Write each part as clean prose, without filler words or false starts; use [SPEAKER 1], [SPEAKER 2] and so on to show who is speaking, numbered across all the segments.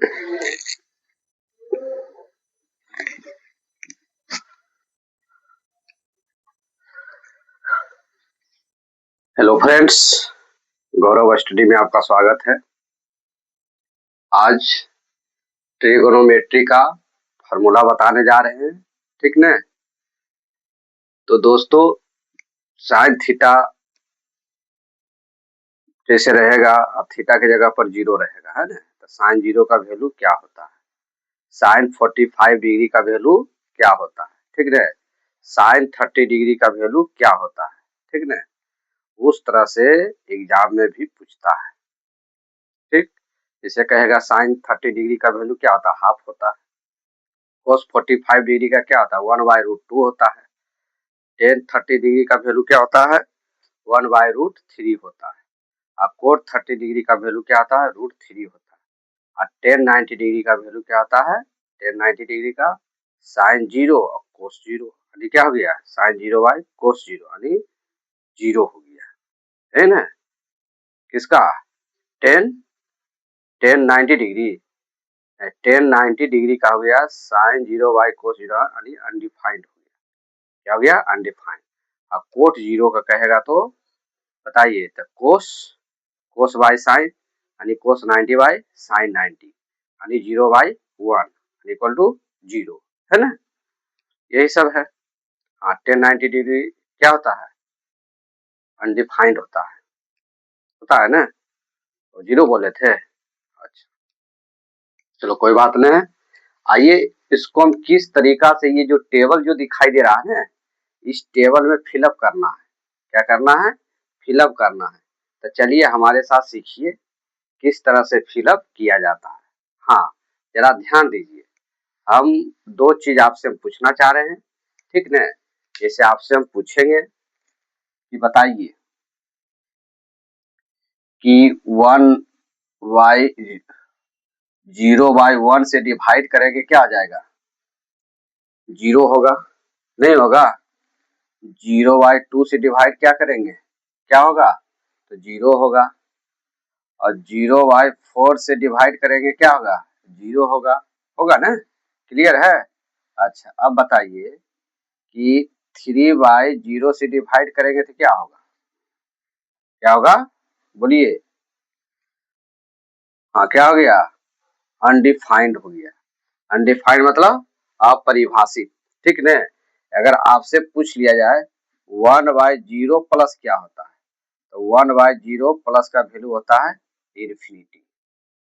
[SPEAKER 1] Hello friends, गौरव study में आपका स्वागत है। आज ट्रिगोनोमेट्री का फार्मूला बताने जा रहे हैं, ठीक ना। तो दोस्तों, साइन थीटा जैसे रहेगा, अब थीटा की जगह पर 0 रहेगा, है ना। तो साइन 0 का वैल्यू क्या होता है, साइन 45 डिग्री का वैल्यू क्या होता है, ठीक ना। साइन 30 डिग्री का वैल्यू क्या होता है, ठीक ना। उस तरह से एग्जाम में भी पूछता है, ठीक। जैसे कहेगा साइन 30 डिग्री का वैल्यू क्या होता है, हाफ होता है। cos 45 डिग्री का क्या होता है, 1/√2 होता है। tan 30 डिग्री का वैल्यू क्या होता है, 1/√3 होता है। और cot 30 डिग्री का वैल्यू क्या होता है, √3 होता है। और tan 90 डिग्री का वैल्यू क्या होता है, tan 90 डिग्री का sin 0 और cos 0, यानी क्या हो गया, sin 0/cos 0 यानी 0 हो गया, है ना। किसका, tan 90 डिग्री, tan 90 डिग्री का हो गया sin 0/cos 0 यानी अनडिफाइंड हो गया। क्या हो गया, अनडिफाइंड। अब कोट 0 का कहेगा तो बताइए, तो कोस बाय साइन यानी कोस 90 बाय साइन 90 यानी 0/1 इक्वल टू 0, है ना। यही सब है। हाँ, tan 90 डिग्री क्या होता है, अनडिफाइंड होता है ना, तो 0 बोले थे। अच्छा, चलो कोई बात नहीं। आइए इसको हम किस तरीका से, ये जो टेबल जो दिखाई दे रहा है ना, इस टेबल में फिलअप करना है। क्या करना है, फिलअप करना है। तो चलिए हमारे साथ सीखिए किस तरह से फिलअप किया जाता है। हाँ, जरा ध्यान दीजिए, हम दो चीज आपसे हम पूछना चाह रहे हैं, ठीक ना। जैसे आपसे हम पूछेंगे कि बताइए कि 0/1 से डिवाइड करेंगे क्या आ जाएगा, 0 होगा, नहीं होगा। 0/2 से डिवाइड क्या करेंगे, क्या होगा, तो 0 होगा। और 0/4 से डिवाइड करेंगे क्या होगा, 0 होगा, होगा ना, क्लियर है। अच्छा, अब बताइए कि 3/0 से डिवाइड करेंगे तो क्या होगा, क्या होगा, बोलिए। हाँ, क्या हो गया, अनडिफाइंड हो गया। अनडिफाइंड मतलब अपरिभाषित, ठीक न। अगर आपसे पूछ लिया जाए 1/0 प्लस क्या होता है, तो 1/0 प्लस का वैल्यू होता है इन्फिनिटी।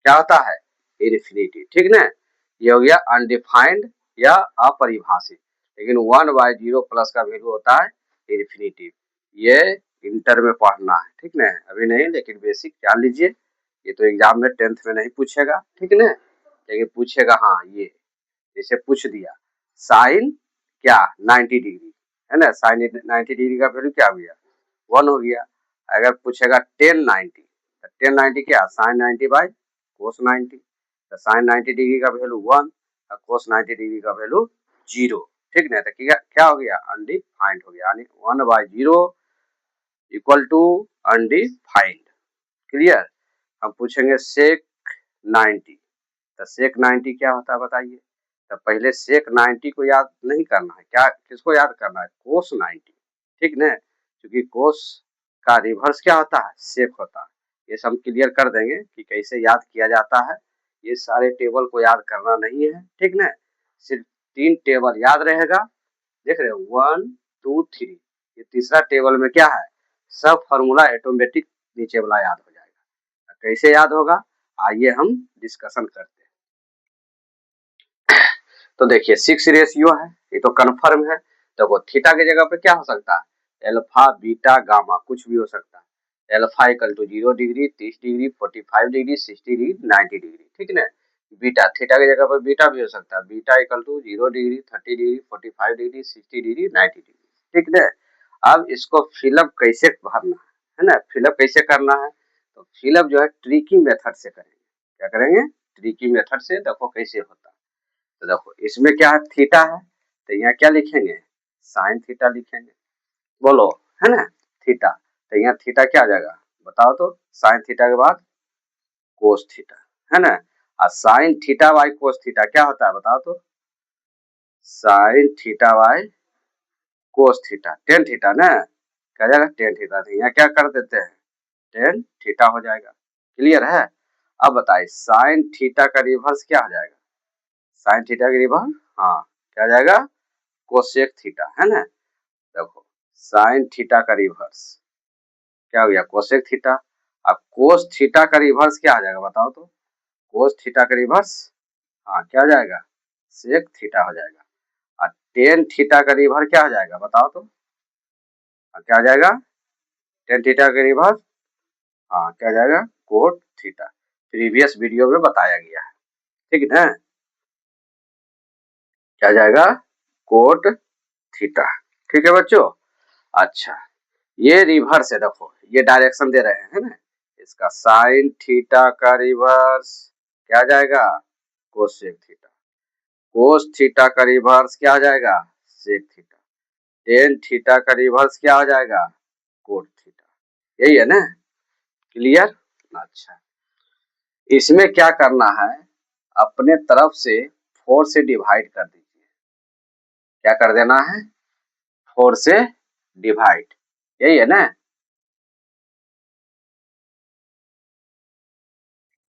[SPEAKER 1] क्या होता है, इन्फिनिटी, ठीक ना। ये हो गया अनडिफाइंड या अपरिभाषित। लेकिन 1/0 प्लस का वैल्यू होता है इन्फिनिटी। ये इंटर में पढ़ना है, ठीक ना, अभी नहीं, लेकिन बेसिक जान लीजिए। ये तो एग्जाम में 10th में नहीं पूछेगा, ठीक ना, लेकिन पूछेगा, हाँ ये जैसे पूछ दिया साइन क्या 90 डिग्री, है ना, साइन 90 डिग्री का वैल्यू क्या हो गया, 1 हो गया। अगर पूछेगा tan 90, तो tan 90 क्या, साइन 90/cos 90, तो साइन 90 डिग्री का वैल्यू 1 और cos 90 डिग्री का वैल्यू 0, ठीक ना। तो क्या हो गया, अनडिफाइंड हो गया, यानी 1/0 इक्वल टू अनडिफाइंड, क्लियर। हम पूछेंगे सेक 90, तो सेक 90 क्या होता है बताइए। तो पहले सेक 90 को याद नहीं करना है, क्या किसको याद करना है, कोस 90, ठीक ना, क्योंकि कोस का रिवर्स क्या होता है, सेक होता है। ये सब क्लियर कर देंगे कि कैसे याद किया जाता है। ये सारे टेबल को याद करना नहीं है, ठीक ना, सिर्फ 3 टेबल याद रहेगा। देख रहे हो 1 2 3, ये तीसरा टेबल में क्या है, सब फॉर्मूला ऑटोमेटिक नीचे वाला याद हो जाएगा। कैसे याद होगा, आइए हम डिस्कशन करते हैं। तो देखिए 6 रेशियो है, ये तो कन्फर्म है। तो वो थीटा की जगह पे क्या हो सकता है, अल्फा बीटा गामा कुछ भी हो सकता है। Alpha equal to 0 degree, 30 degree, 45 degree, 60 degree, 90 degree, ठीक ना। बीटा थीटा की जगह पर बीटा भी हो सकता है, beta equal to 0 degree, 30 degree, 45 degree, 60 degree, 90 degree, ठीक ना। अब इसको फिलअप कैसे भरना है ना, फिलअप कैसे करना है, तो फिलअप जो है ट्रिकी मेथड से करेंगे। क्या करेंगे, ट्रिकी मेथड से, देखो कैसे होता है। तो देखो इसमें क्या है, थीटा है, तो यहाँ क्या लिखेंगे, साइन थीटा लिखेंगे, बोलो, है ना, थीटा। तो यहाँ थीटा क्या आ जाएगा बताओ तो, साइन थीटा के बाद कोस थीटा, है ना। और sine theta by cos theta क्या होता है बताओ तो? Sine theta by cos theta tan theta ना, क्या जाएगा टेन थीटा। यहाँ क्या कर देते हैं, टेन थीटा हो जाएगा। क्लियर है? अब बताइए साइन थीटा का रिवर्स क्या हो जाएगा? साइन थीटा का रिवर्स, हाँ क्या जाएगा, कोसेक थीटा, है ना। देखो साइन थीटा का रिवर्स क्या हो गया, कोसेक थीटा। अब कोस थीटा का रिवर्स क्या आ जाएगा बताओ तो? कोस थीटा का रिवर्स, हाँ क्या हो जाएगा, सेक थीटा हो जाएगा। और टेन थीटा का रिवर्स क्या हो जाएगा बताओ तो? क्या आ जाएगा, टेन थीटा का रिवर्स, हाँ क्या जाएगा, कोट थीटा। प्रीवियस वीडियो में बताया गया है, ठीक है ना। क्या जाएगा, कोट थीटा। ठीक है बच्चों। अच्छा ये रिवर्स है, देखो ये डायरेक्शन दे रहे हैं, है ना। इसका साइन थीटा का रिवर्स क्या जाएगा, कोसेक थीटा। कोस थीटा का रिवर्स क्या आ जाएगा, सेक थीटा। टेन थीटा का रिवर्स क्या हो जाएगा, कोट थीटा। यही है ना, क्लियर। अच्छा इसमें क्या करना है, अपने तरफ से 4 से डिवाइड कर दीजिए। क्या कर देना है, 4 से डिवाइड, यही है ना।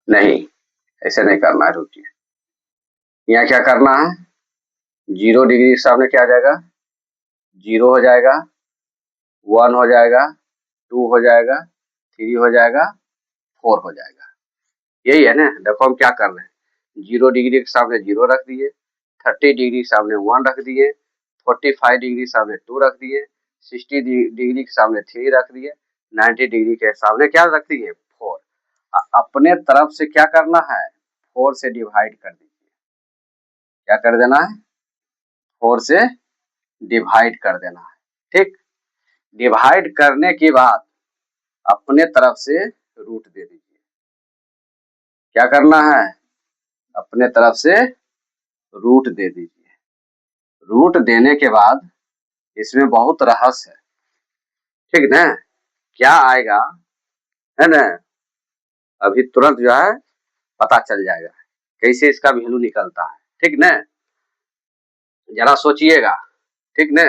[SPEAKER 1] नहीं ऐसे नहीं करना है, रुकिए। यहाँ क्या करना है, 0 डिग्री के सामने क्या आ जाएगा, 0 हो जाएगा, 1 हो जाएगा, 2 हो जाएगा, 3 हो जाएगा, 4 हो जाएगा। यही है ना। देखो हम क्या कर रहे हैं, 0 डिग्री के सामने 0 रख दिए, 30 डिग्री के सामने 1 रख दिए, 45 डिग्री के सामने 2 रख दिए, 60 डिग्री के सामने 3 रख दिए, 90 डिग्री के सामने क्या रख दिए, 4। अपने तरफ से क्या करना है, 4 से डिवाइड कर दीजिए। क्या कर देना है, 4 से डिवाइड कर देना है। ठीक, डिवाइड करने के बाद अपने तरफ से रूट दे दीजिए। क्या करना है, अपने तरफ से रूट दे दीजिए। रूट देने के बाद इसमें बहुत रहस्य है, ठीक ना। क्या आएगा, है ना, अभी तुरंत जो है पता चल जाएगा कैसे इसका वैल्यू निकलता है, ठीक ना। जरा सोचिएगा, ठीक ना।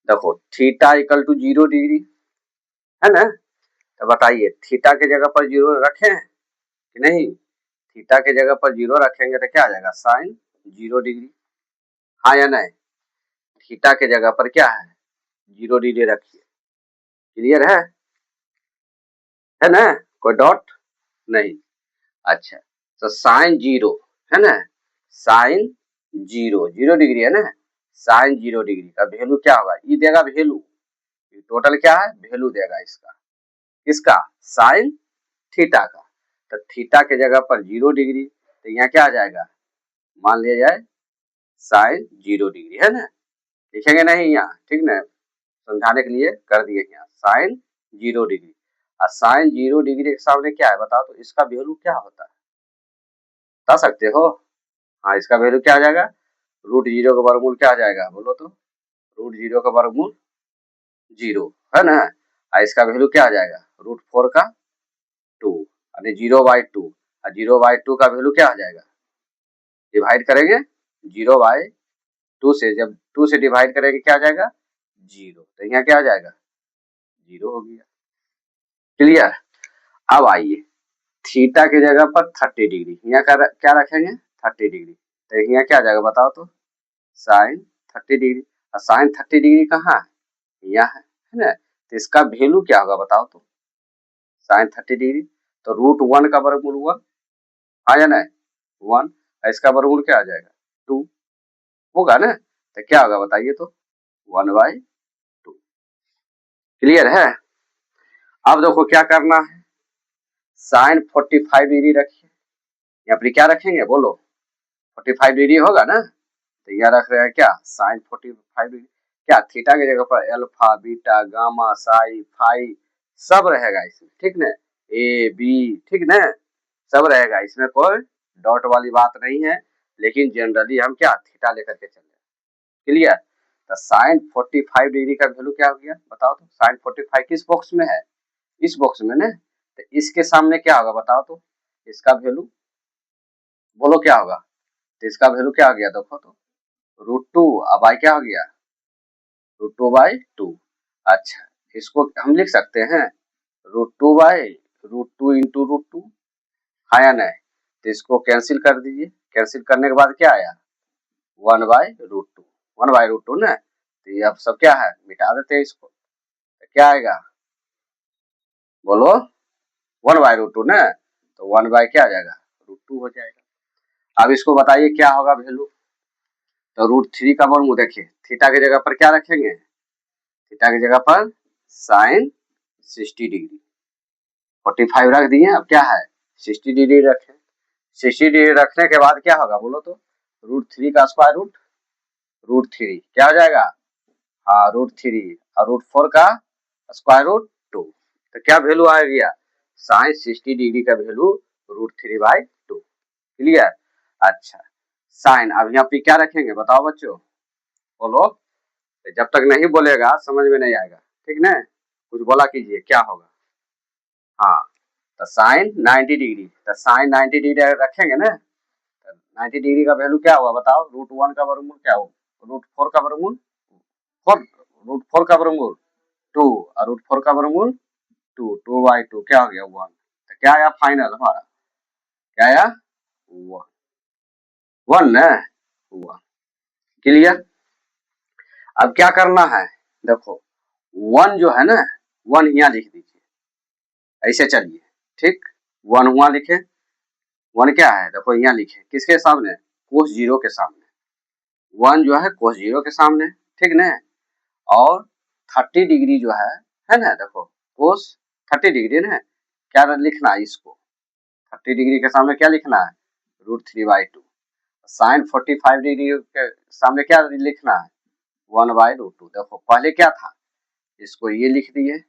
[SPEAKER 1] देखो थीटा इक्वल टू 0 डिग्री, है ना। तो बताइए थीटा के जगह पर 0 रखें कि नहीं, थीटा के जगह पर 0 रखेंगे तो क्या आ जाएगा, साइन 0 डिग्री, हाँ या नहीं। थीटा के जगह पर क्या है, 0 डिग्री रखिए। क्लियर है ना, कोई डॉट नहीं। अच्छा तो साइन 0 है ना, साइन 0 डिग्री है ना, साइन 0 डिग्री का वैल्यू क्या होगा, ये देगा वैल्यू, टोटल क्या है वैल्यू देगा इसका, किसका, साइन थीटा का। तो थीटा के जगह पर 0 डिग्री, तो यहाँ क्या आ जाएगा, मान लिया जाए साइन 0 डिग्री, है ना। लिखेंगे नहीं यहाँ, ठीक ना, समझाने के लिए कर दिए यहाँ साइन 0 डिग्री। और साइन 0 डिग्री के सामने क्या है बताओ तो, इसका वैल्यू क्या होता है, बता सकते हो? हाँ इसका वैल्यू क्या आ जाएगा, रूट 0 का वर्गमूल क्या आ जाएगा बोलो तो, रूट 0 का वर्गमूल 0, है ना। और इसका वैल्यू क्या आ जाएगा, रूट 4 का 2, यानी 0/2। और 0/2 का वैल्यू क्या आ जाएगा, डिवाइड करेंगे 0/2 से, जब 2 से डिवाइड करेंगे क्या आ जाएगा, 0। तो यहाँ क्या आ जाएगा, 0 हो गया। क्लियर। अब आइए थीटा की जगह पर 30 डिग्री, यहाँ क्या रखेंगे 30 डिग्री, तो यहाँ क्या आ जाएगा बताओ तो, साइन 30 डिग्री। और साइन 30 डिग्री कहाँ है, यहाँ है ना। तो इसका वैल्यू क्या होगा बताओ तो, साइन 30 डिग्री, तो रूट 1 का वर्गमूल 1, हाँ या नहीं 1, इसका वर्गमूल क्या आ जाएगा 2 होगा ना। तो क्या होगा बताइए तो, 1/2। क्लियर है। अब देखो क्या करना है, साइन 45 डिग्री रखिए, यहाँ पर क्या रखेंगे बोलो, 45 डिग्री होगा ना। तो यहाँ रख रहे हैं क्या, साइन 45 डिग्री। क्या थीटा की जगह पर alpha beta gamma sci fi सब रहेगा इसमें, ठीक ना, ए बी, ठीक ना, सब रहेगा इसमें, कोई डॉट वाली बात नहीं है। लेकिन जनरली हम क्या थीटा लेकर के चल रहे हैं। क्लियर। तो साइन 45 डिग्री का वैल्यू क्या हो गया बताओ तो, साइन 45 किस बॉक्स में है, इस बॉक्स में ना। तो इसके सामने क्या होगा बताओ तो, इसका वैल्यू बोलो क्या होगा? तो इसका वैल्यू क्या हो गया देखो तो, √2 अब आई क्या हो गया, √2/2। अच्छा, इसको हम लिख सकते हैं √2/√2 इंटू √2, हाँ या नहीं? तो इसको कैंसिल कर दीजिए, कैंसिल करने के बाद क्या आया, 1/√2, 1/√2 ना। तो ये अब सब क्या है, मिटा देते हैं इसको, तो क्या आएगा बोलो, 1/√2 ना, तो 1 बाय क्या आ जाएगा, √2 हो जाएगा। अब इसको बताइए क्या होगा वैल्यू, तो √3 का वर्गमूल, देखिए थीटा की जगह पर क्या रखेंगे, थीटा की जगह पर साइन 60 डिग्री, 45 रख दिए, अब क्या है 60 डिग्री रखें, 60 डिग्री रखने के बाद क्या होगा बोलो तो, √3 का स्क्वायर रूट, √3 क्या हो जाएगा, हाँ √3, और √4 का स्क्वायर रूट 2, तो क्या वैल्यू आ गया, साइन 60 डिग्री का वैल्यू √3/2, क्लियर। अच्छा, साइन अब यहाँ पे क्या रखेंगे बताओ बच्चों, बोलो, जब तक नहीं बोलेगा समझ में नहीं आएगा, ठीक ना, कुछ बोला कीजिए क्या होगा। हाँ, तो साइन 90 डिग्री, तो साइन 90 डिग्री रखेंगे ना, तो 90 डिग्री का वैल्यू क्या हुआ बताओ, √1 का वर्गमूल क्या हो, √4 का वर्गमूल 4, √4 का वर्गमूल 2, और √4 का वर्गमूल 2, 2/2 क्या हो गया 1, तो क्या आया फाइनल हमारा, क्या आया 1, 1 ना 1, क्लियर। अब क्या करना है, देखो 1 जो है ना, 1 यहाँ लिख दीजिए, ऐसे चलिए, ठीक 1 हुआ लिखे, 1 क्या है देखो यहाँ लिखे, किसके सामने, कोस 0 के सामने, 1 जो है कोस 0 के सामने, ठीक ना, और 30 डिग्री जो है ना, देखो कोस 30 डिग्री ना, क्या लिखना है इसको, 30 डिग्री के सामने क्या लिखना है, √3/2, साइन 45 डिग्री के सामने क्या लिखना है, 1/√2, देखो पहले क्या था, इसको ये लिख दिए,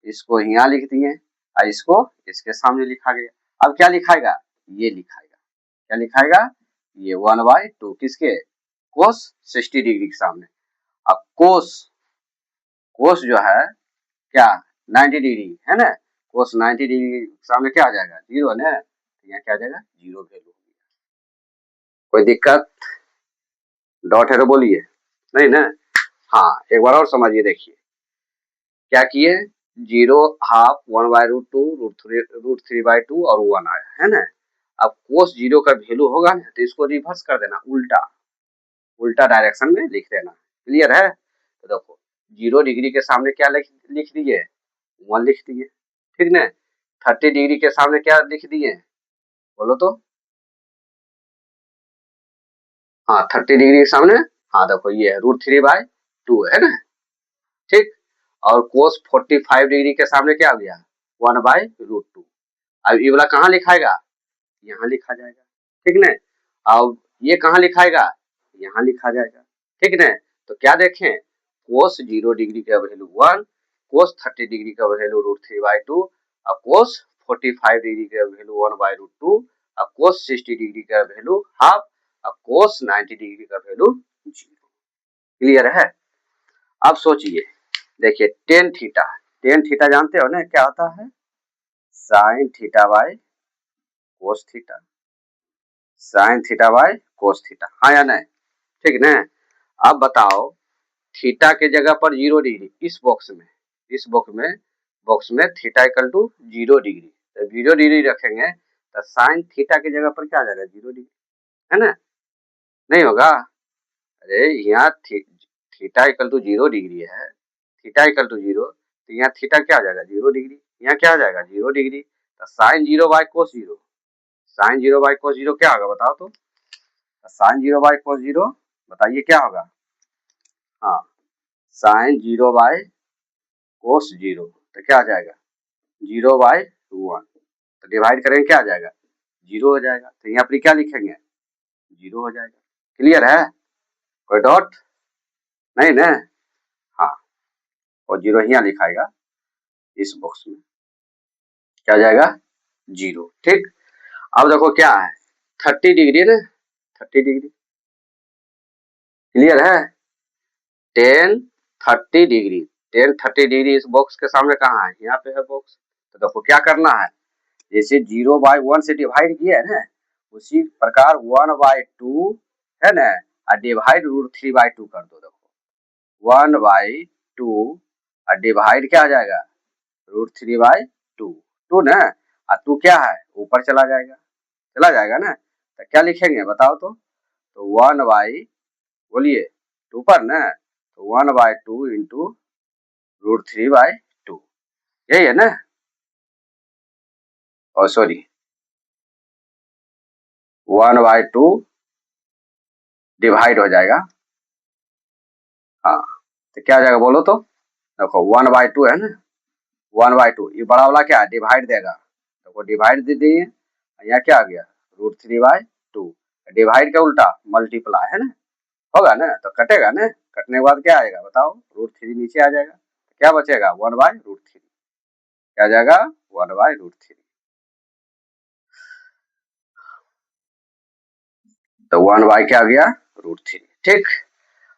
[SPEAKER 1] इसको यहाँ लिख दिए, और इसको इसके सामने लिखा गया, अब क्या लिखाएगा, ये लिखाएगा, क्या लिखाएगा, ये 1/2 किसके, कोस 60 डिग्री के सामने, अब कोस, कोस जो है क्या 90 डिग्री है ना, कोस 90 डिग्री के सामने क्या आ जाएगा, 0 है ना, यहाँ क्या आ जाएगा 0 वैल्यू, कोई दिक्कत, डॉट है तो बोलिए, नहीं ना। हाँ, एक बार और समझिए, देखिए क्या किए, 0 हाफ 1/√2 √3/2 और 1 आया है ना, अब कोस 0 का वैल्यू होगा ना, तो इसको रिवर्स कर देना, उल्टा, उल्टा डायरेक्शन में लिख देना, क्लियर है। तो देखो 0 डिग्री के सामने क्या लिख दिए, 1 लिख दिए, ठीक ना, 30 डिग्री के सामने क्या लिख दिए बोलो तो, हाँ 30 डिग्री के सामने, हाँ देखो ये है √3/2 है ना, ठीक, और कोस 45 डिग्री के सामने क्या हो गया 1/√2, अब ये वाला कहाँ लिखाएगा, यहाँ लिखा जाएगा, ठीक ना, अब ये कहाँ लिखाएगा, यहाँ लिखा जाएगा, ठीक ना। तो क्या देखें, कोस 0 डिग्री का वैल्यू 1, कोस 30 डिग्री का वैल्यू √3/2, और कोस 45 डिग्री का वैल्यू 1/√2, और कोस 60 डिग्री का वैल्यू हाफ, और कोस 90 डिग्री का वैल्यू 0, क्लियर है। अब सोचिए, देखिए टेन थीटा जानते हो ना क्या होता है, sine theta by cos theta, sine theta by cos theta, हाँ या नहीं, ठीक ना। अब बताओ थीटा के जगह पर 0 डिग्री, इस बॉक्स में, इस बॉक्स में थीटा इक्वल टू 0 डिग्री, तो 0 डिग्री रखेंगे तो साइन थीटा की जगह पर क्या आ जाएगा 0 डिग्री, है ना, नहीं होगा, अरे यहाँ थीटा इक्वल टू 0 डिग्री है, थीटा इक्वल टू 0, तो यहाँ थीटा क्या आ जाएगा 0 डिग्री, यहाँ क्या आ जाएगा 0 डिग्री, तो sine 0 by cos 0, sine 0 by cos 0 क्या होगा बताओ तो, साइन 0 बाय कोस 0 बताइए क्या होगा, हाँ साइन 0 बाय कोस 0, तो क्या आ जाएगा 0/1, तो डिवाइड करेंगे क्या आ जाएगा 0 हो जाएगा, तो यहाँ पर क्या लिखेंगे 0 हो जाएगा, क्लियर है, कोई डॉट नहीं ना, हाँ, और 0 यहाँ लिखाएगा इस बॉक्स में, क्या आ जाएगा 0, ठीक। अब देखो क्या है 30 डिग्री ना, 30 डिग्री क्लियर है, 10 30 डिग्री, 10 30 डिग्री इस बॉक्स के सामने कहाँ है, यहाँ पे है बॉक्स, तो देखो क्या करना है, जैसे 0/1 से डिवाइड किया है ना, उसी प्रकार 1/2 है ना, डिवाइड √3/2 कर दो। देखो 1/2 और डिवाइड क्या आ जाएगा, √3/2, 2 ना, और 2 क्या है, ऊपर चला जाएगा ना, तो क्या लिखेंगे बताओ तो 1/, बोलिए 2 पर ना, तो 1/2 इंटू √3/2, यही है ना, और सॉरी 1/2 डिवाइड हो जाएगा, हाँ, तो क्या आ जाएगा बोलो तो, देखो 1/2 है ना, 1/2, ये बड़ा वाला क्या है, डिवाइड देगा, तो डिवाइड दे दिए, यहाँ क्या आ गया, √3/2, डिवाइड का उल्टा मल्टीप्लाई है ना, होगा ना, तो कटेगा ना, कटने के बाद क्या आएगा बताओ, √3 नीचे आ जाएगा, क्या बचेगा 1/√3, क्या आ जाएगा 1/√3, तो 1 क्या आ गया √3। ठीक,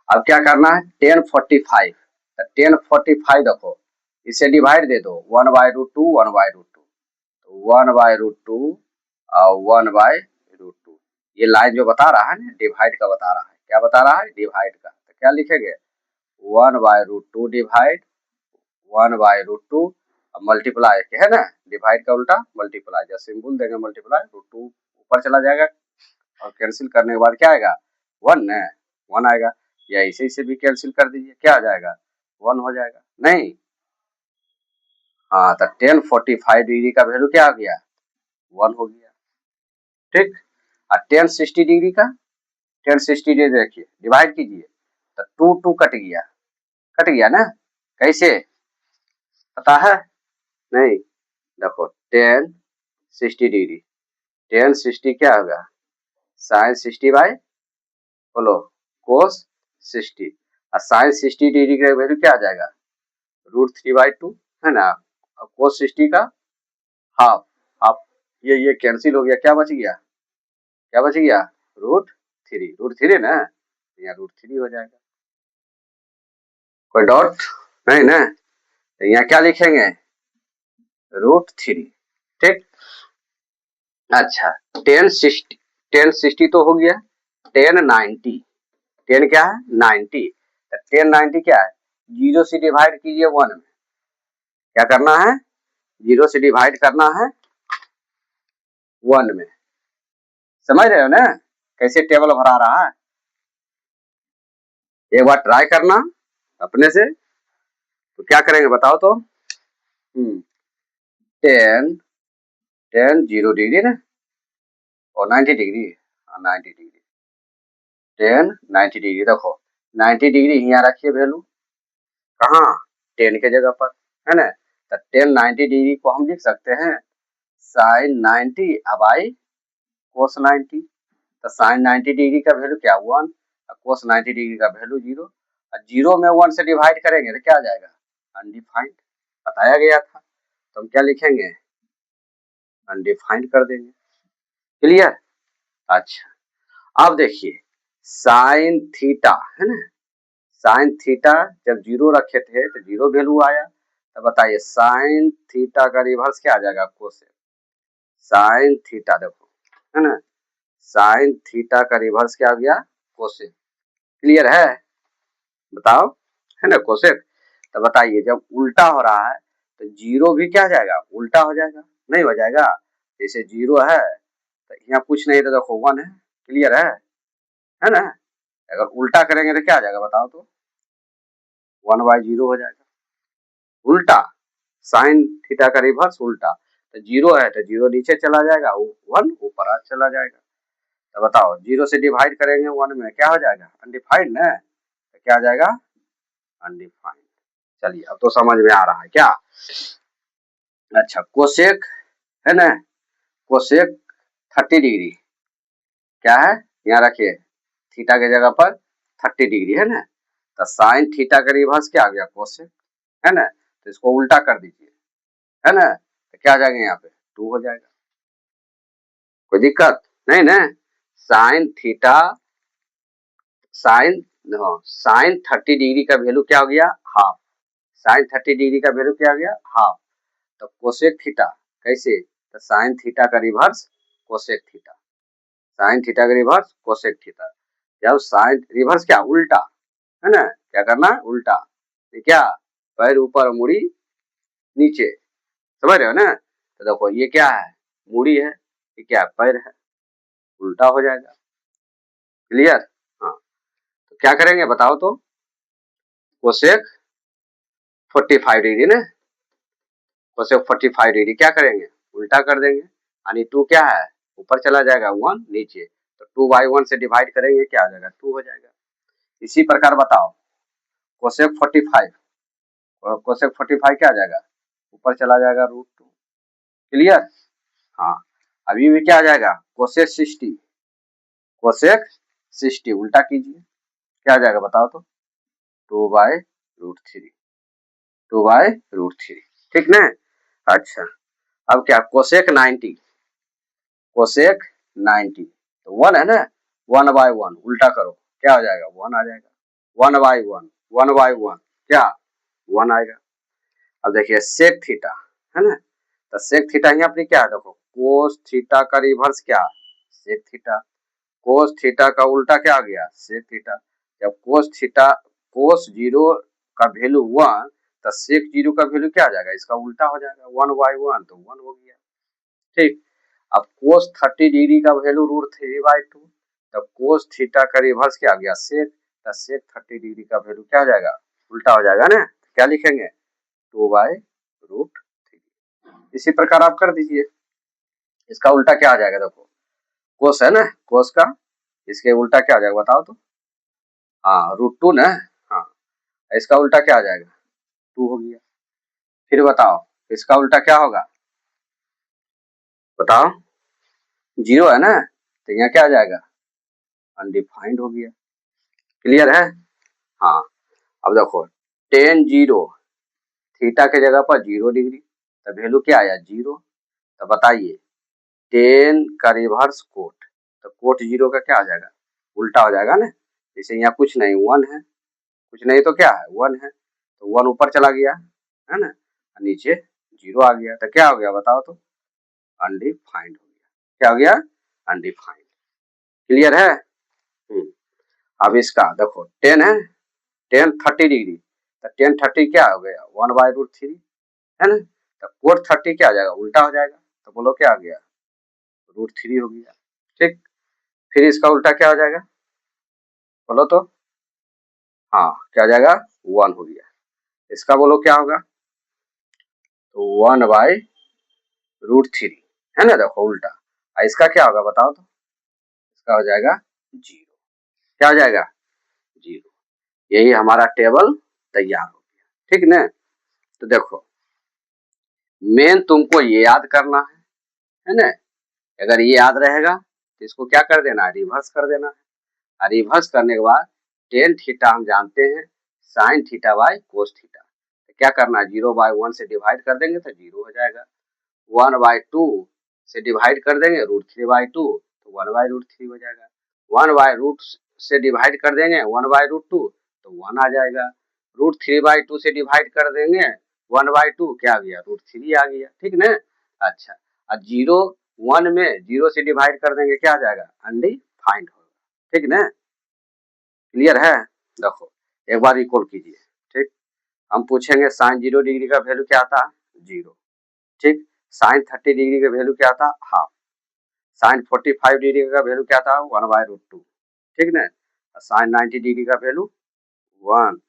[SPEAKER 1] अब क्या करना है, 1045, तो 1045 देखो, इसे डिवाइड दे दो, 1/√2, 1/√2, तो 1/√2 और 1/√2, ये लाइन जो बता रहा है ना, डिवाइड का बता रहा है, क्या बता रहा है, डिवाइड का, तो क्या लिखेंगे 1/√2 डिवाइड 1/√2, मल्टीप्लाई है ना, डिवाइड का उल्टा मल्टीप्लाई, जब सिंबल देंगे मल्टीप्लाई, √2 ऊपर चला जाएगा, और कैंसिल करने के बाद क्या आएगा 1 ना, 1 आएगा, या इसे से भी कैंसिल कर दीजिए, क्या आ जाएगा 1 हो जाएगा, नहीं, हाँ, तो 1045 डिग्री का वैल्यू क्या आ गया 1 हो गया। ठीक, और 1060 डिग्री का, 1060 डिग्री देखिए, डिवाइड कीजिए, तो 2 2 कट गया ना, कैसे पता है, नहीं, देखो 1060 डिग्री, 1060 क्या होगा, sin 60 बोलो cos 60, और sin 60 डिग्री का वैल्यू क्या आ जाएगा, √3/2 है ना, और cos 60 का हाफ, हाफ, ये कैंसिल हो गया, क्या बच गया √3 ना, यहाँ √3 हो जाएगा, कोई डॉट नहीं ना, तो यहाँ क्या लिखेंगे √3। ठीक, अच्छा 1060 तो हो गया, 1090, 10 क्या है 90, तो 1090 क्या है, 0 से डिवाइड कीजिए 1 में, क्या करना है 0 से डिवाइड करना है 1 में, समझ रहे हो ना कैसे टेबल भरा रहा है, एक बार ट्राई करना अपने से, तो क्या करेंगे बताओ तो, 10 0 डिग्री ना, और 90 डिग्री, 90 डिग्री, 10 90 डिग्री, देखो 90 डिग्री यहाँ रखिए वैल्यू, कहाँ 10 के जगह पर, है ना, तो 10 90 डिग्री को हम लिख सकते हैं sin 90 बाई cos 90, तो sin 90 डिग्री का वैल्यू क्या 1, cos 90 डिग्री का वैल्यू 0, और 0 में 1 से डिवाइड करेंगे तो क्या आ जाएगा अनडिफाइंड, बताया गया था, तो हम क्या लिखेंगे अनडिफाइंड कर देंगे, क्लियर। अच्छा अब देखिए साइन थीटा है ना, साइन थीटा जब 0 रखे थे तो 0 वैल्यू आया, तो बताइए साइन थीटा का रिवर्स क्या आ जाएगा कोसेक, साइन थीटा देखो है ना, साइन थीटा का रिवर्स क्या आ गया कोसेक, क्लियर है, बताओ है ना कोसेक, तो बताइए जब उल्टा हो रहा है तो 0 भी क्या जाएगा उल्टा हो जाएगा, नहीं हो जाएगा, जैसे 0 है तो यहाँ कुछ नहीं, तो देखो 1 है, क्लियर है ना, अगर उल्टा करेंगे तो क्या आ जाएगा बताओ तो 1/0 हो जाएगा, उल्टा साइन थीटा का रिवर्स उल्टा, तो 0 है तो 0 नीचे चला जाएगा, 1 ऊपर आ चला जाएगा, तो बताओ 0 से डिवाइड करेंगे 1 में क्या हो जाएगा अनडिफाइंड ना, तो क्या आ जाएगा अनडिफाइंड, चलिए अब तो समझ में आ रहा है क्या, अच्छा कोसेक है ना, कोसेक 30 डिग्री क्या है, यहाँ रखिए थीटा के जगह पर 30 डिग्री है ना, तो साइन थीटा का रिवर्स क्या आ गया कोसेक, है ना, तो इसको उल्टा कर दीजिए, है ना, तो क्या आ जाएगा यहाँ पे 2 हो जाएगा, कोई दिक्कत नहीं ना, sine theta sine sine 30 degree का वैल्यू क्या हो गया हाफ, साइन 30 डिग्री का वैल्यू क्या हो गया हाफ, तो कोसेक थीटा कैसे, तो साइन थीटा का reverse cosec theta, sine theta का रिवर्स कोसेक थीटा। जब साइन रिवर्स क्या उल्टा है ना, क्या करना है उल्टा, तो क्या पैर ऊपर मुड़ी नीचे, समझ रहे हो ना। तो देखो ये क्या है मुड़ी है, ये क्या पैर है, उल्टा हो जाएगा। क्लियर। हाँ तो क्या करेंगे बताओ तो, कोसेक 45 डिग्री ना, कोसेक 45 डिग्री क्या करेंगे उल्टा कर देंगे, यानी 2 क्या है ऊपर चला जाएगा 1 नीचे, तो 2/1 से डिवाइड करेंगे क्या आ जाएगा 2 हो जाएगा। इसी प्रकार बताओ कोसेक 45, और कोसेक 45 क्या आ जाएगा ऊपर चला जाएगा √2। क्लियर। हाँ अभी भी क्या आ जाएगा कोसेक 60, कोसेक 60 उल्टा कीजिए क्या आ जाएगा बताओ तो 2/√3, 2/√3, ठीक ना। अच्छा अब क्या कोसेक 90, कोसेक 90 तो 1 है ना, 1/1 उल्टा करो क्या हो जाएगा 1 आ जाएगा, 1/1, 1/1 क्या 1 आएगा। अब देखिए सेक थीटा है ना, तो सेक थीटा यहाँ पर क्या है देखो कोस थीटा का रिवर्स क्या सेक थीटा, कोस थीटा का उल्टा क्या आ गया सेक थीटा। जब कोस थीटा कोस 0 का वैल्यू 1 तो सेक 0 का वैल्यू क्या आ जाएगा इसका उल्टा हो जाएगा 1/1 तो 1 हो गया। ठीक। अब कोस 30 डिग्री का वैल्यू √3/2, तो कोस थीटा का रिवर्स क्या आ गया सेक, तो सेक 30 डिग्री का वैल्यू क्या आ जाएगा उल्टा हो जाएगा ना, क्या लिखेंगे 2/√3। इसी प्रकार आप कर दीजिए, इसका उल्टा क्या आ जाएगा देखो कोस है ना, कोस का इसके उल्टा क्या आ जाएगा बताओ तो, हाँ √2 ना, हाँ इसका उल्टा क्या आ जाएगा 2 हो गया। फिर बताओ इसका उल्टा क्या होगा बताओ, 0 है ना, तो यहाँ क्या आ जाएगा अनडिफाइंड हो गया। क्लियर है। हाँ अब देखो टेन 0 थीटा के जगह पर 0 डिग्री, तो वैल्यू क्या आया 0, तो बताइए 10 का रिवर्स कोट, तो कोट 0 का क्या आ जाएगा उल्टा हो जाएगा ना, जैसे यहाँ कुछ नहीं 1 है, कुछ नहीं तो क्या है 1 है, तो 1 ऊपर चला गया है ना, नीचे 0 आ गया, तो क्या हो गया बताओ तो अनडिफाइंड हो गया, क्या हो गया अनडिफाइंड। क्लियर है। अब इसका देखो 10 है, 10 30 डिग्री, तो 10 30 क्या हो गया 1/√3 है ना, तो कोट 30 क्या आ जाएगा उल्टा हो जाएगा, तो बोलो क्या आ गया √3 हो गया। ठीक। फिर इसका उल्टा क्या हो जाएगा बोलो तो, हाँ क्या आ जाएगा 1 हो गया। इसका बोलो क्या होगा तो 1/√3 है ना, देखो उल्टा। इसका क्या होगा बताओ तो, इसका हो जाएगा 0, क्या हो जाएगा 0। यही हमारा टेबल तैयार हो गया, ठीक ना। तो देखो मेन तुमको ये याद करना है ना, अगर ये याद रहेगा तो इसको क्या कर देना है रिवर्स कर देना है, रिवर्स करने के बाद टेन थीटा हम जानते हैं sine theta by cos theta, तो क्या करना है 0/1 से डिवाइड कर देंगे तो 0 हो जाएगा, 1/2 से डिवाइड कर देंगे √3/2 तो 1/√3 हो जाएगा, 1/रूट से डिवाइड कर देंगे 1/√2 तो 1 आ जाएगा, √3/2 से डिवाइड कर देंगे 1/2 क्या आ गया √3 आ गया, ठीक ना। अच्छा अब 0 1 में 0 से डिवाइड कर देंगे क्या आ जाएगा अनडिफाइंड होगा, ठीक ना। क्लियर है। देखो एक बार इक्वल कीजिए, ठीक। हम पूछेंगे साइन 0 डिग्री का वैल्यू क्या था 0, ठीक। साइन 30 डिग्री का वैल्यू क्या था हाफ, साइन 45 डिग्री का वैल्यू क्या था 1/√2, ठीक ना। साइन 90 डिग्री का वैल्यू 1,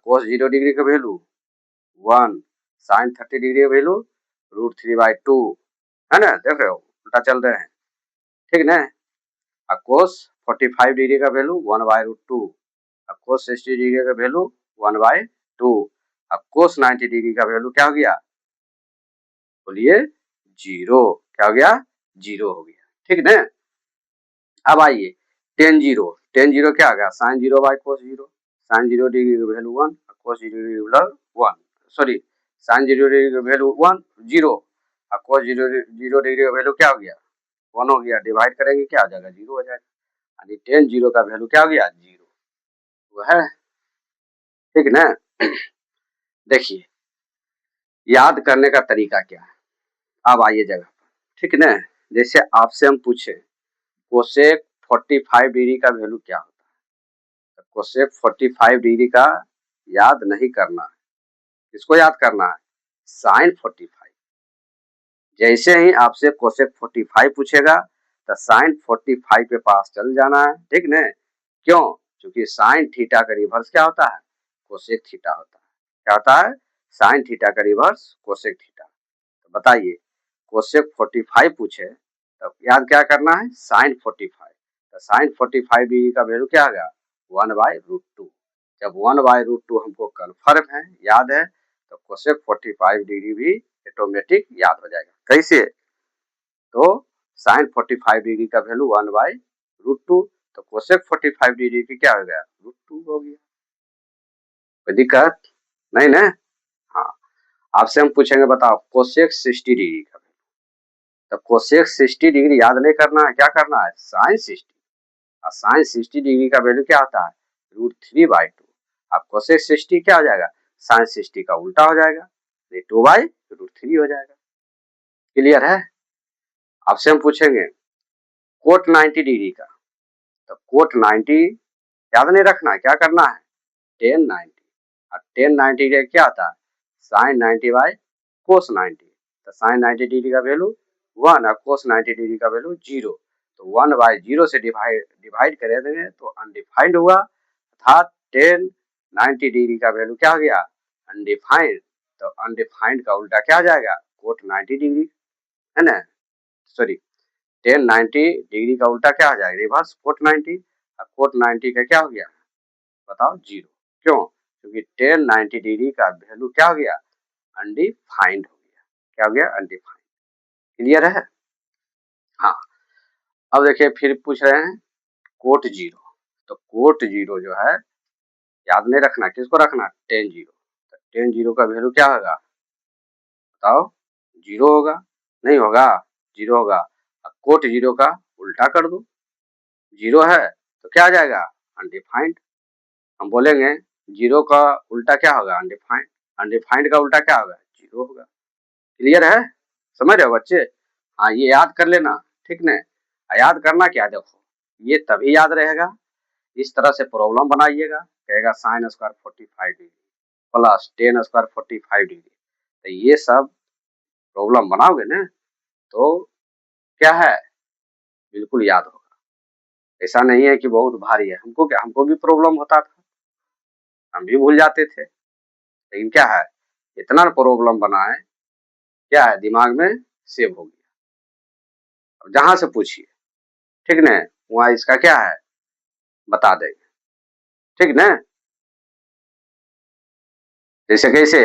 [SPEAKER 1] कोस 0 डिग्री का वैल्यू 1, साइन 30 डिग्री का वैल्यू √3/2 है ना, देख रहे हो उल्टा चल रहे हैं, ठीक ना। कोस 45 डिग्री का वैल्यू 1/√2, कोस 60 डिग्री का वैल्यू 1/2, अब कोस 90 डिग्री का वैल्यू क्या हो गया बोलिए 0, क्या हो गया 0 हो गया, ठीक ना। अब आइए टेन 0 क्या आ गया साइन 0/कोस 0, साइन 0 डिग्री का वैल्यू 1, कोस 0 डिग्री का वैल्यू 1, सॉरी साइन 0 डिग्री का वैल्यू 1 0, और कोस 0 डिग्री का वैल्यू क्या हो गया 1 हो गया, डिवाइड करेंगे क्या आ जाएगा 0 हो जाएगा, यानी टेन 0 का वैल्यू क्या हो गया 0, वो है, ठीक ना। देखिए याद करने का तरीका क्या है, अब आइए जगह पर, ठीक ना। जैसे आपसे हम पूछे कोसेक 45 डिग्री का वैल्यू क्या होता है? तो कोसेक 45 डिग्री का याद नहीं करना है, किसको याद करना है? साइन 45। जैसे ही आपसे कोसेक 45 पूछेगा तो साइन 45 के पास चल जाना है, ठीक न? क्यों? क्योंकि साइन थीटा का रिवर्स क्या होता है? कोसेक थीटा होता है। क्या होता है? साइन थीटा का रिवर्स कोसेक थीटा। तो बताइए, कोसेक 45 पूछे तो याद क्या करना है? साइन 45। तो साइन 45 डिग्री का वैल्यू क्या आ गया? 1/√2। जब 1/√2 हमको कन्फर्म है, याद है, तो कोसेक 45 डिग्री भी ऑटोमेटिक याद हो जाएगा। कैसे? तो साइन 45 डिग्री का वैल्यू 1/√2, तो कोसेक 45 डिग्री की क्या हो गया? √2 हो गया। कोई दिक्कत नहीं ना? हाँ, आपसे हम पूछेंगे, बताओ कोसेक 60 डिग्री का वैल्यू। तो कोसेक 60 डिग्री याद नहीं करना है, क्या करना है? साइन 60। और साइन 60 डिग्री का वैल्यू क्या आता है? √3/2। अब कोसेक 60 क्या हो जाएगा? साइन 60 का उल्टा हो जाएगा, 2/√3 हो जाएगा। क्लियर है? आपसे हम पूछेंगे कोट 90 डिग्री का। तो कोट 90 याद नहीं रखना है, क्या करना है? टेन 90। और टेन 90 का क्या आता है? साइन 90/कोस 90। तो साइन 90 डिग्री का वैल्यू 1 और कोस 90 डिग्री का वैल्यू 0। तो 1/0 से डिवाइड कर देंगे तो अनडिफाइंड हुआ, अर्थात टेन 90 डिग्री का वैल्यू क्या हो गया? अनडिफाइंड। तो अनडिफाइंड का उल्टा क्या आ जाएगा? कोट 90 डिग्री, है ना? सॉरी, टेन 90 डिग्री का उल्टा क्या आ जाएगा? Reverse cot 90। और कोट 90 का क्या हो गया? बताओ, 0। क्यों? क्योंकि टेन 90 डिग्री का वैल्यू क्या हो गया? अनडिफाइंड हो गया। क्या हो गया? अनडिफाइंड। क्लियर है? हाँ, अब देखिए फिर पूछ रहे हैं कोट 0। तो कोट 0 जो है याद नहीं रखना, किसको रखना? टेन 0। तो टेन 0 का वैल्यू क्या होगा? बताओ, 0 होगा? नहीं होगा, 0 होगा। कोट 0 का उल्टा कर दो, 0 है तो क्या आ जाएगा? अनडिफाइंड। हम बोलेंगे 0 का उल्टा क्या होगा? अनडिफाइंड। अनडिफाइंड का उल्टा क्या होगा? 0 होगा। क्लियर है? समझ रहे हो बच्चे? हाँ, ये याद कर लेना, ठीक न? याद करना क्या, देखो ये तभी याद रहेगा, इस तरह से प्रॉब्लम बनाइएगा, कहेगा sine square 45 degree plus ten square 45 degree. तो ये सब प्रॉब्लम बनाओगे ना तो क्या है? बिल्कुल याद होगा। ऐसा नहीं है कि बहुत भारी है। हमको क्या, हमको भी प्रॉब्लम होता था, हम भी भूल जाते थे, लेकिन क्या है, इतना प्रॉब्लम बना है, क्या है, दिमाग में सेव हो गया। अब जहां से पूछिए, ठीक न, वहां इसका क्या है बता देंगे, ठीक न? जैसे कैसे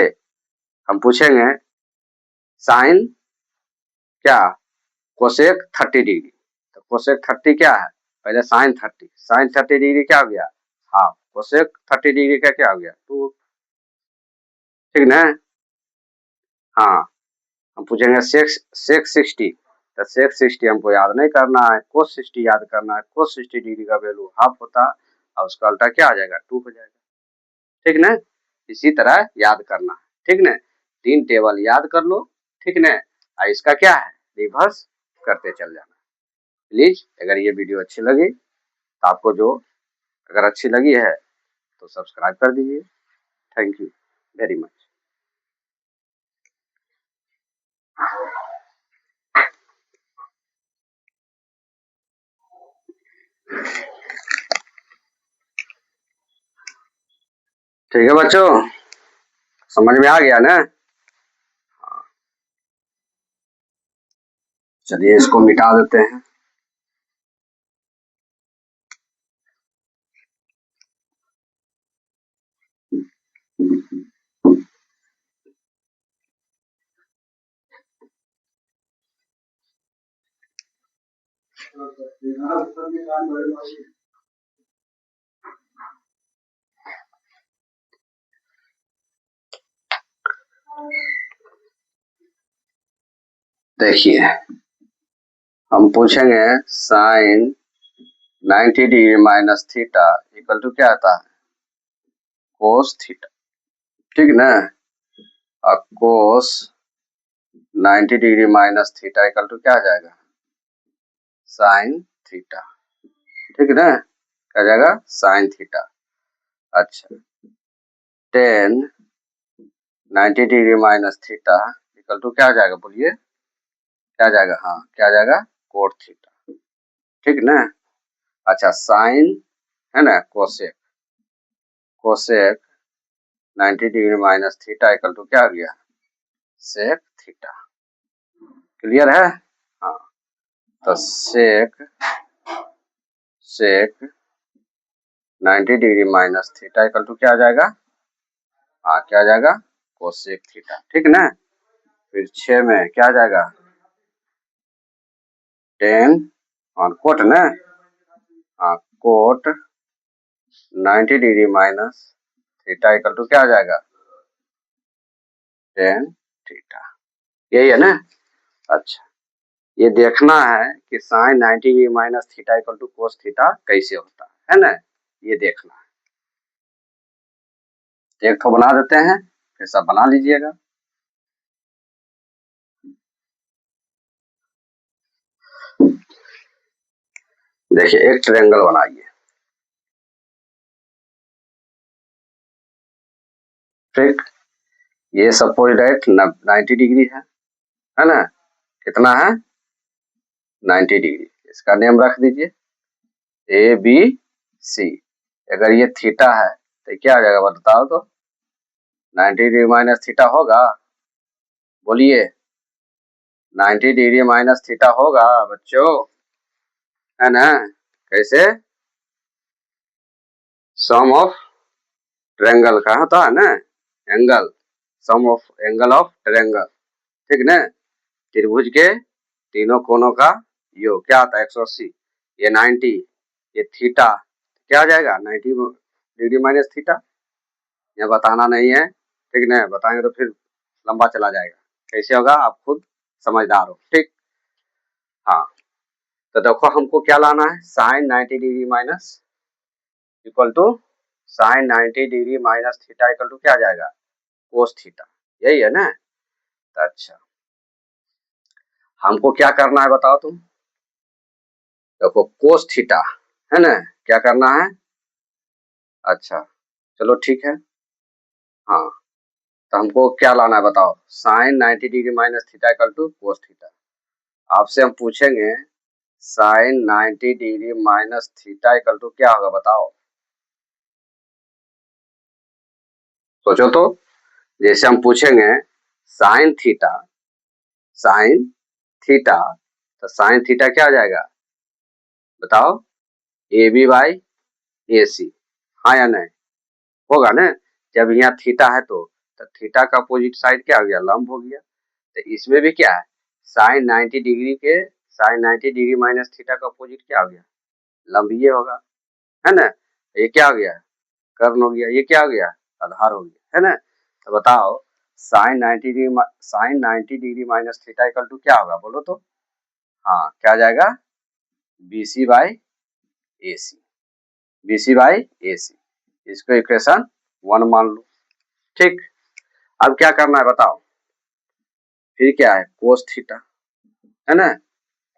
[SPEAKER 1] हम पूछेंगे साइन क्या, कोसेक 30 डिग्री। तो कोसेक 30 क्या है? पहले साइन 30, साइन 30 डिग्री क्या हो गया? हाफ। कोसेक 30 डिग्री का क्या हो गया? 2। ठीक न? हाँ, हम पूछेंगे सेक 60। तो सेक 60 हमको याद नहीं करना है, कोस 60 याद करना है। कोस 60 डिग्री का वैल्यू हाफ होता है और उसका उल्टा क्या आ जाएगा? 2 हो जाएगा, ठीक न? इसी तरह याद करना है, ठीक न? 3 टेबल याद कर लो, ठीक न? और इसका क्या है? रिवर्स करते चल जाना। प्लीज, अगर ये वीडियो अच्छी लगी तो आपको जो, अगर अच्छी लगी है तो सब्सक्राइब कर दीजिए। Thank you very much. ठीक है बच्चों, समझ में आ गया ना? चलिए इसको मिटा देते हैं। देखिए, हम पूछेंगे sine 90 degree minus theta equal to क्या आता है? कोस थीटा, ठीक ना? और cos 90 degree minus theta equal to क्या आ जाएगा? साइन थीटा, ठीक है ना, क्या जाएगा साइन थीटा। अच्छा, tan 90 degree minus theta equal to क्या आ जाएगा बोलिए, क्या जाएगा, हाँ क्या जाएगा कोट थीटा, ठीक ना। अच्छा, साइन है ना cosec, cosec 90 degree minus theta equal to क्या आ गया सेक थीटा, क्लियर है। हाँ, तो sec 90 degree minus theta equal to क्या आ जाएगा, हाँ क्या आ जाएगा कोसेक थीटा, ठीक ना। फिर 6 में क्या आ जाएगा 10 और कोट ना, हाँ cot 90 degree minus theta equal to क्या आ जाएगा 10 थीटा, यही है ना। अच्छा, ये देखना है कि sine 90 degree minus theta equal to cos theta कैसे होता है ना, ये देखना है। एक तो बना देते हैं, फिर सब बना लीजिएगा। देखिए एक ट्रायंगल बनाइए, ठीक, ये सपोज दैट 90 डिग्री है ना, कितना है 90 डिग्री, इसका नेम रख दीजिए ए बी सी। अगर ये थीटा है तो क्या आ जाएगा बताओ तो, 90 डिग्री माइनस थीटा होगा, बोलिए 90 डिग्री माइनस थीटा होगा बच्चों, है ना। कैसे, सम ऑफ ट्रायंगल का होता है ना, angle, sum of angle of triangle, ठीक ना। त्रिभुज के तीनों कोनों का योग क्या आता है 180, ये 90, ये थीटा क्या आ जाएगा 90 डिग्री माइनस थीटा, ये बताना नहीं है, ठीक ना, बताएंगे तो फिर लंबा चला जाएगा, कैसे होगा आप खुद समझदार हो, ठीक। हाँ, तो देखो हमको क्या लाना है, sine 90 degree minus equal to sine 90 degree minus theta equal to क्या आ जाएगा कोस थीटा, यही है ना। अच्छा, हमको क्या करना है बताओ तुम, देखो कोस थीटा है ना, क्या करना है, अच्छा चलो ठीक है। हाँ, तो हमको क्या लाना है बताओ, sine 90 degree minus theta equal to cos theta. आपसे हम पूछेंगे sine 90 degree minus theta equal to क्या होगा बताओ, सोचो तो। जैसे हम पूछेंगे साइन थीटा, साइन थीटा, तो साइन थीटा क्या आ जाएगा बताओ ए बी बाई ए सी, हाँ या नहीं, होगा ना। जब यहाँ थीटा है तो थीटा का अपोजिट साइड क्या हो गया लंब हो गया, तो इसमें भी क्या है साइन 90 डिग्री के साइन 90 डिग्री माइनस थीटा का अपोजिट क्या हो गया लंब, ये होगा, है ना। ये क्या हो गया कर्ण हो गया, ये क्या हो गया आधार हो गया, है ना। तो बताओ sine 90 degree minus theta equal to क्या होगा बोलो तो, हाँ क्या जाएगा B C by A C, B C by A C, इसको इक्वेशन 1 मान लो, ठीक। अब क्या करना है बताओ, फिर क्या है कोस थीटा, है ना,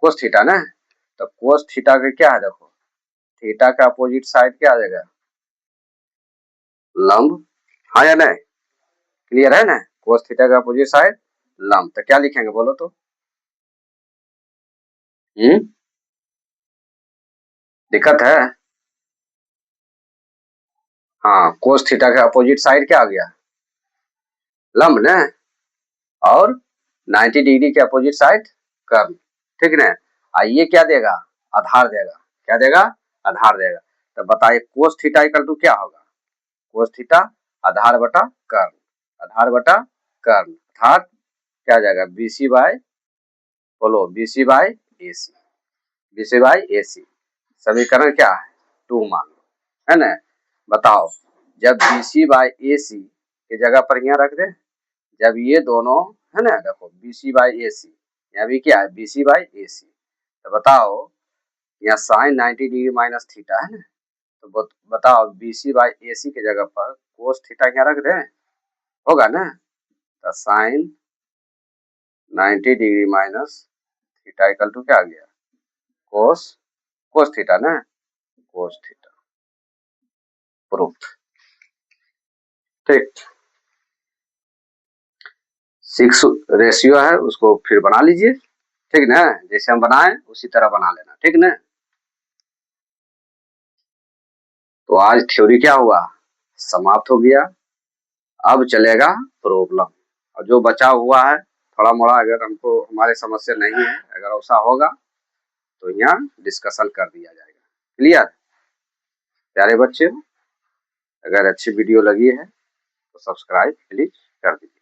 [SPEAKER 1] कोस थीटा ना, तो कोस थीटा का क्या है देखो, थीटा का अपोजिट साइड क्या आ जाएगा लंब, हाँ या नहीं, क्लियर है ना, कोस थीटा का अपोजिट साइड लंब, तो क्या लिखेंगे बोलो तो, दिक्कत है, हाँ कोस थीटा का अपोजिट साइड क्या आ गया लंब ना, और 90 डिग्री के अपोजिट साइड कर्व, ठीक ना। ये क्या देगा आधार देगा, क्या देगा आधार देगा। तो बताइए कोस थीटा इक्वल टू क्या होगा, कोस थीटा आधार बटा कर्ण, आधार बटा कर्ण, अर्थात क्या आ जाएगा बीसी बाय, बोलो बीसी बाय ए सी, बीसी बाय ए सी, समीकरण क्या है 2 मान लो, है ना। बताओ जब बीसी बाय ए सी की जगह पर यहाँ रख दे, जब ये दोनों है ना देखो बी सी बाई ए सी, यहाँ भी क्या है बी सी बाई ए सी, तो बताओ यहाँ साइन 90 डिग्री माइनस थीटा है ना, तो बताओ बी सी बाई ए सी की जगह पर कोस थीटा यहाँ रख दें, होगा ना। तो sine 90 degree minus theta equal to क्या आ गया कोस कोस थीटा ना, कोस थीटा प्रूफ। ठीक, 6 रेशियो है, उसको फिर बना लीजिए। ठीक ना, जैसे हम बनाए उसी तरह बना लेना। ठीक ना, तो आज थ्योरी क्या हुआ, समाप्त हो गया। अब चलेगा प्रॉब्लम, और जो बचा हुआ है थोड़ा मोड़ा, अगर हमको हमारे समस्या नहीं है, अगर ऐसा होगा तो यहाँ डिस्कशन कर दिया जाएगा। क्लियर प्यारे बच्चे, अगर अच्छी वीडियो लगी है तो सब्सक्राइब प्लीज कर दीजिए।